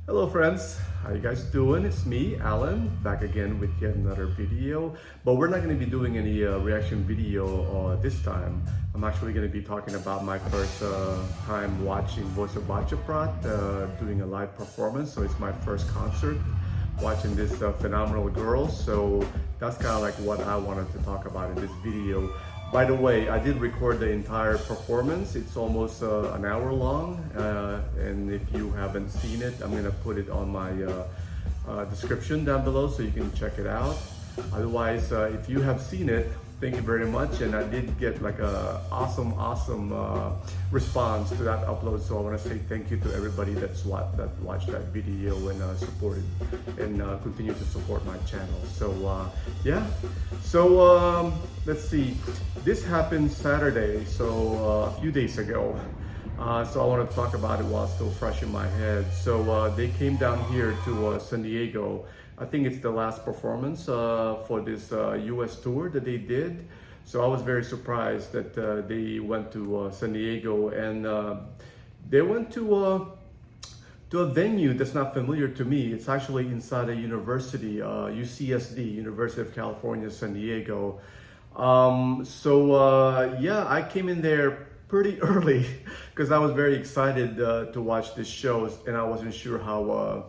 Hello friends, how you guys doing? It's me, Alan, back again with yet another video. But we're not going to be doing any reaction video this time. I'm actually going to be talking about my first time watching Voice of Baceprot, doing a live performance. So it's my first concert, watching this phenomenal girl. So that's kind of like what I wanted to talk about in this video. By the way, I did record the entire performance. It's almost an hour long, and if you haven't seen it, I'm gonna put it on my description down below so you can check it out. Otherwise, if you have seen it, thank you very much. And I did get like a awesome response to that upload. So I want to say thank you to everybody that watched that video and supported and continue to support my channel. So yeah. So let's see. This happened Saturday, so a few days ago. So I want to talk about it while it's still fresh in my head. So they came down here to San Diego. I think it's the last performance for this US tour that they did. So I was very surprised that they went to San Diego, and they went to a venue that's not familiar to me. It's actually inside a university, UCSD, University of California, San Diego. Yeah, I came in there pretty early because I was very excited to watch this show, and I wasn't sure how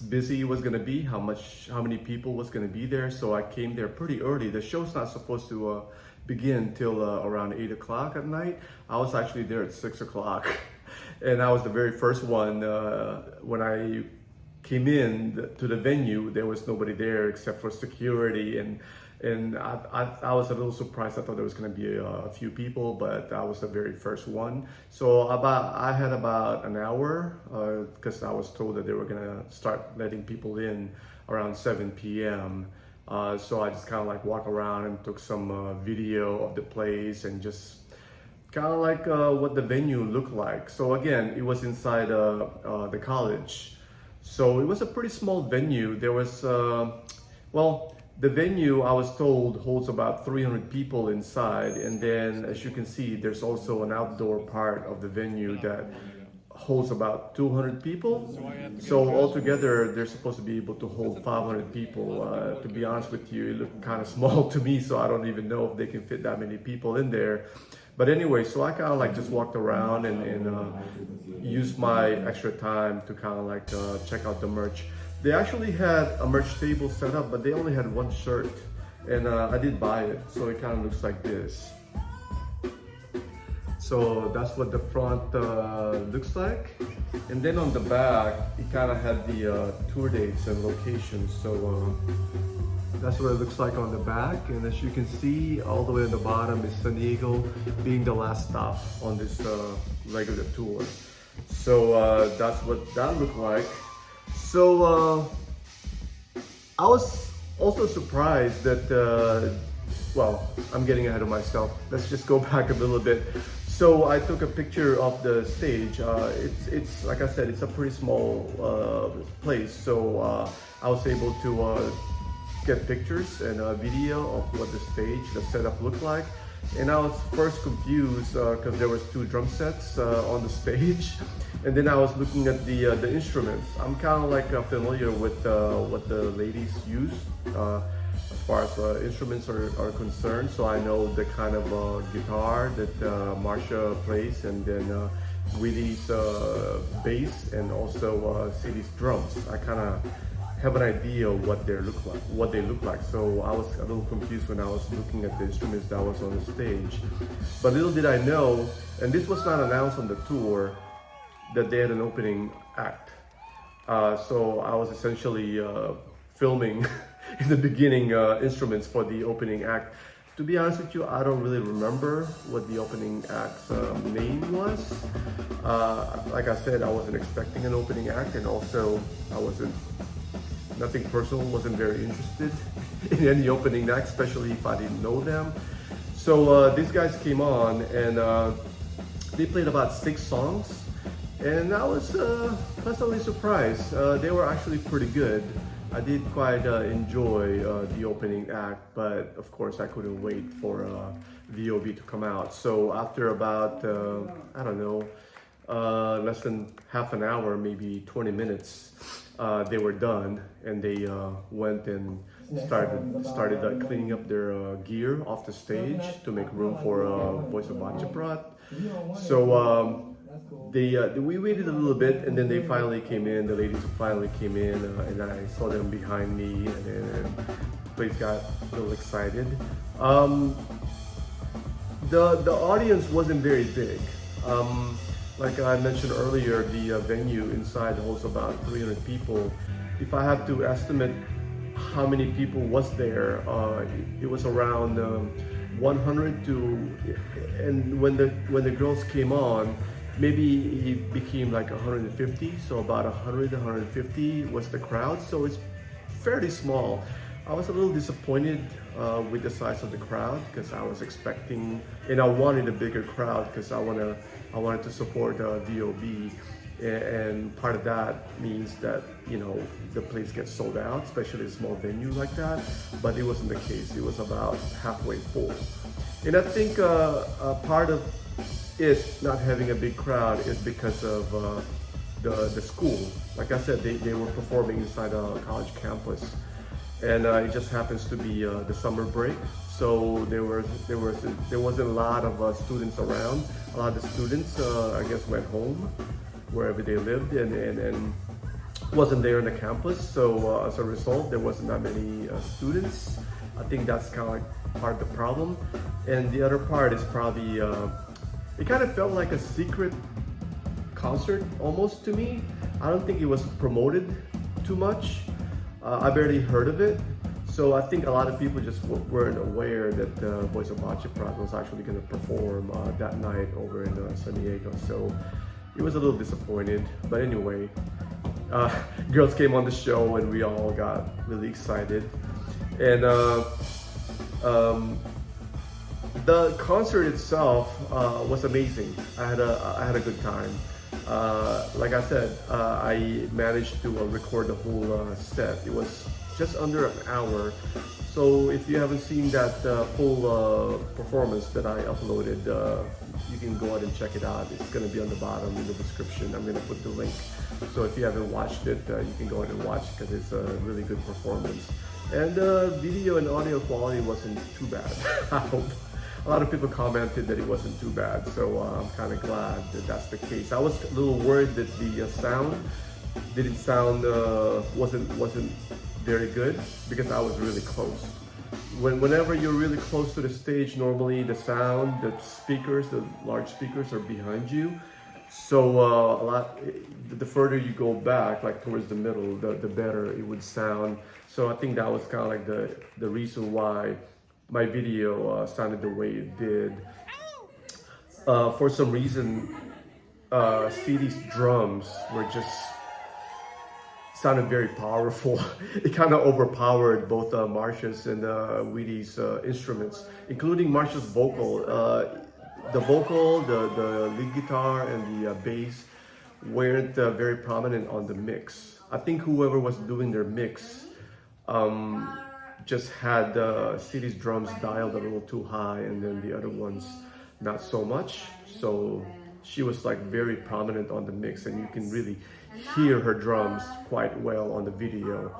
busy it was gonna be, how many people was gonna be there. So I came there pretty early. The show's not supposed to begin till around 8 o'clock at night. I was actually there at 6 o'clock, and I was the very first one. When I came in to the venue, there was nobody there except for security, and I was a little surprised. I thought there was going to be a few people, but I was the very first one. So I had about an hour because I was told that they were going to start letting people in around 7 p.m. So I just kind of like walked around and took some video of the place and just kind of like what the venue looked like. So again, it was inside the college. So it was a pretty small venue. There was, the venue, I was told, holds about 300 people inside, and then as you can see, there's also an outdoor part of the venue that holds about 200 people. So altogether, they're supposed to be able to hold 500 people. To be honest with you, it looked kind of small to me, so I don't even know if they can fit that many people in there. But anyway, so I kind of like just walked around and used my extra time to kind of like check out the merch. They actually had a merch table set up, but they only had one shirt, and I did buy it, so it kind of looks like this. So that's what the front looks like, and then on the back, it kind of had the tour dates and locations. So that's what it looks like on the back, and as you can see, all the way on the bottom is San Diego being the last stop on this regular tour. So that's what that looked like. So I was also surprised that, I'm getting ahead of myself. Let's just go back a little bit. So I took a picture of the stage. It's like I said, it's a pretty small place. So I was able to get pictures and a video of what the stage, the setup looked like. And I was first confused because there was two drum sets on the stage, and then I was looking at the instruments. I'm kind of like familiar with what the ladies use as far as instruments are concerned. So I know the kind of guitar that Marsha plays, and then Willie's bass, and also Cindy's drums. I kind of have an idea what they look like. So I was a little confused when I was looking at the instruments that was on the stage. But little did I know, and this was not announced on the tour, that they had an opening act. So I was essentially filming in the beginning instruments for the opening act. To be honest with you, I don't really remember what the opening act's name was. Like I said, I wasn't expecting an opening act, and also nothing personal, wasn't very interested in any opening act, especially if I didn't know them. So these guys came on, and they played about 6 songs, and I was pleasantly surprised. They were actually pretty good. I did quite enjoy the opening act, but of course I couldn't wait for VOB to come out. So after about, I don't know, less than half an hour, maybe 20 minutes, they were done, and they went and started cleaning up their gear off the stage to make room for Voice of Baceprot. So we waited a little bit, and then they finally came in. The ladies finally came in, and I saw them behind me, and then the place got a little excited. The audience wasn't very big. Like I mentioned earlier, the venue inside holds about 300 people. If I had to estimate how many people was there, it was around 100 to, and when the girls came on, maybe it became like 150. So about 100, 150 was the crowd. So it's fairly small. I was a little disappointed with the size of the crowd because I was expecting, and I wanted a bigger crowd because I wanted to support VOB, and part of that means that, you know, the place gets sold out, especially a small venue like that. But it wasn't the case. It was about halfway full, and I think part of it not having a big crowd is because of the school. Like I said, they were performing inside a college campus. And it just happens to be the summer break, so there wasn't a lot of students around. A lot of the students, I guess, went home wherever they lived, and wasn't there on the campus. So as a result, there wasn't that many students. I think that's kind of like part of the problem. And the other part is probably it kind of felt like a secret concert almost to me. I don't think it was promoted too much. I barely heard of it, so I think a lot of people just weren't aware that Voice of Baceprot was actually going to perform that night over in San Diego. So it was a little disappointed, but anyway, girls came on the show and we all got really excited. And the concert itself was amazing. I had a good time. Like I said, I managed to record the whole set. It was just under an hour. So if you haven't seen that full performance that I uploaded, you can go ahead and check it out. It's going to be on the bottom in the description. I'm going to put the link. So if you haven't watched it, you can go ahead and watch it because it's a really good performance. And the video and audio quality wasn't too bad. I hope. A lot of people commented that it wasn't too bad, so I'm kind of glad that that's the case. I was a little worried that the sound wasn't very good because I was really close. Whenever you're really close to the stage, normally the sound, the speakers, the large speakers are behind you. So the further you go back, like towards the middle, the better it would sound. So I think that was kind of like the reason why my video sounded the way it did. For some reason, CD's drums were just sounded very powerful. It kind of overpowered both Marsha's and Weedy's instruments, including Marsha's vocal. The vocal, the lead guitar, and the bass weren't very prominent on the mix. I think whoever was doing their mix just had CD's drums dialed a little too high, and then the other ones not so much. So she was like very prominent on the mix, and you can really hear her drums quite well on the video.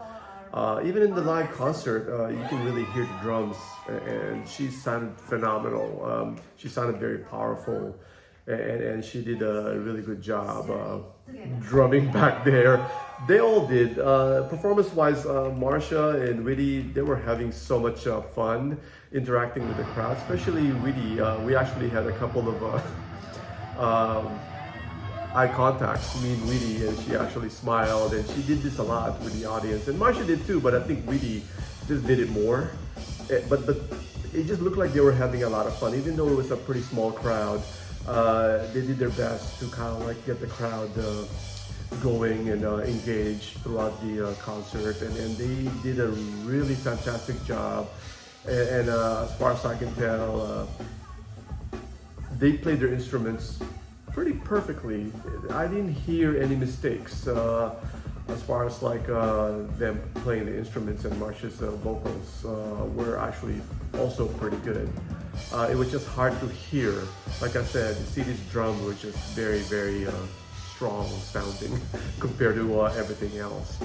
Even in the live concert, you can really hear the drums, and she sounded phenomenal. She sounded very powerful, and she did a really good job drumming back there. They all did. Performance-wise, Marsha and Weedy, they were having so much fun interacting with the crowd, especially Weedy. We actually had a couple of eye contacts, me and Weedy, and she actually smiled, and she did this a lot with the audience. And Marsha did too, but I think Weedy just did it more. But it just looked like they were having a lot of fun, even though it was a pretty small crowd. They did their best to kind of like get the crowd going and engaged throughout the concert, and they did a really fantastic job. And as far as I can tell, they played their instruments pretty perfectly. I didn't hear any mistakes as far as like them playing the instruments, and Marsha's vocals were actually also pretty good. it was just hard to hear. Like I said, you see these drums were just very, very strong sounding compared to everything else.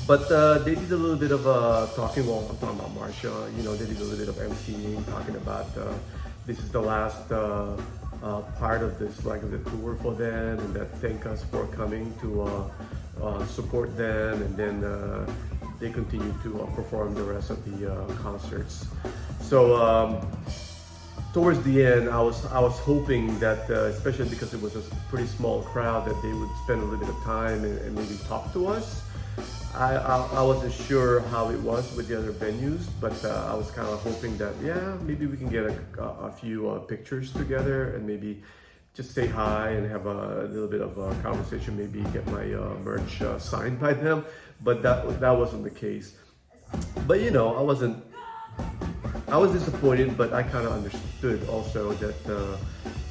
But they did a little bit of talking. Well, I'm talking about Marsha. You know, they did a little bit of emceeing, talking about this is the last part of this regular tour for them, and that thank us for coming to support them, and then they continue to perform the rest of the concerts. So towards the end, I was hoping that, especially because it was a pretty small crowd, that they would spend a little bit of time and maybe talk to us. I wasn't sure how it was with the other venues, but I was kind of hoping that, yeah, maybe we can get a few pictures together and maybe just say hi and have a little bit of a conversation, maybe get my merch signed by them, but that wasn't the case. But you know, I was disappointed, but I kind of understood also that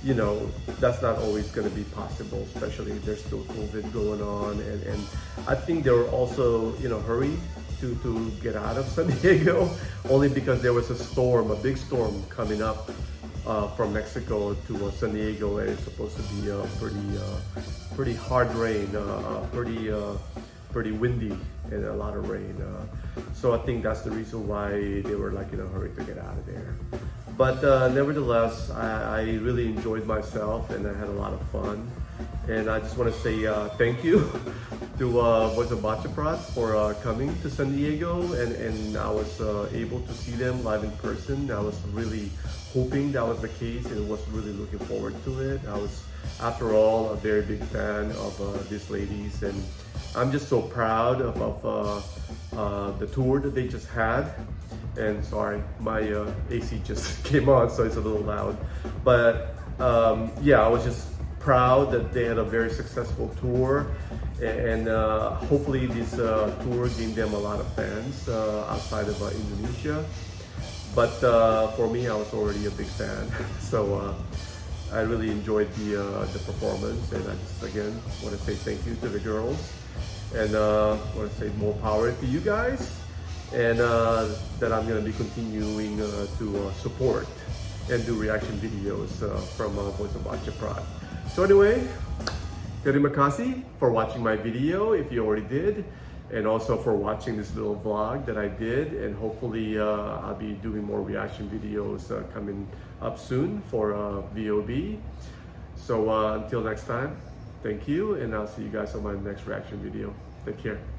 you know, that's not always going to be possible, especially if there's still COVID going on, and I think they were also, you know, hurried to get out of San Diego, only because there was a big storm coming up from Mexico to San Diego, and it's supposed to be pretty hard rain, pretty windy, and a lot of rain. So I think that's the reason why they were like in a hurry to get out of there. But nevertheless, I really enjoyed myself, and I had a lot of fun. And I just want to say thank you to Voice of Baceprot for coming to San Diego, and I was able to see them live in person. I was really hoping that was the case, and was really looking forward to it. I was, after all, a very big fan of these ladies, and I'm just so proud of the tour that they just had. And sorry, my AC just came on, so it's a little loud. But yeah, I was just proud that they had a very successful tour, and hopefully this tour gained them a lot of fans outside of Indonesia. But for me, I was already a big fan, so I really enjoyed the performance, and I just again want to say thank you to the girls, and want to say more power to you guys. And that I'm going to be continuing to support and do reaction videos from Voice of Baceprot. So anyway, terima kasih for watching my video if you already did, and also for watching this little vlog that I did, and hopefully I'll be doing more reaction videos coming up soon for VOB. So until next time, thank you, and I'll see you guys on my next reaction video. Take care.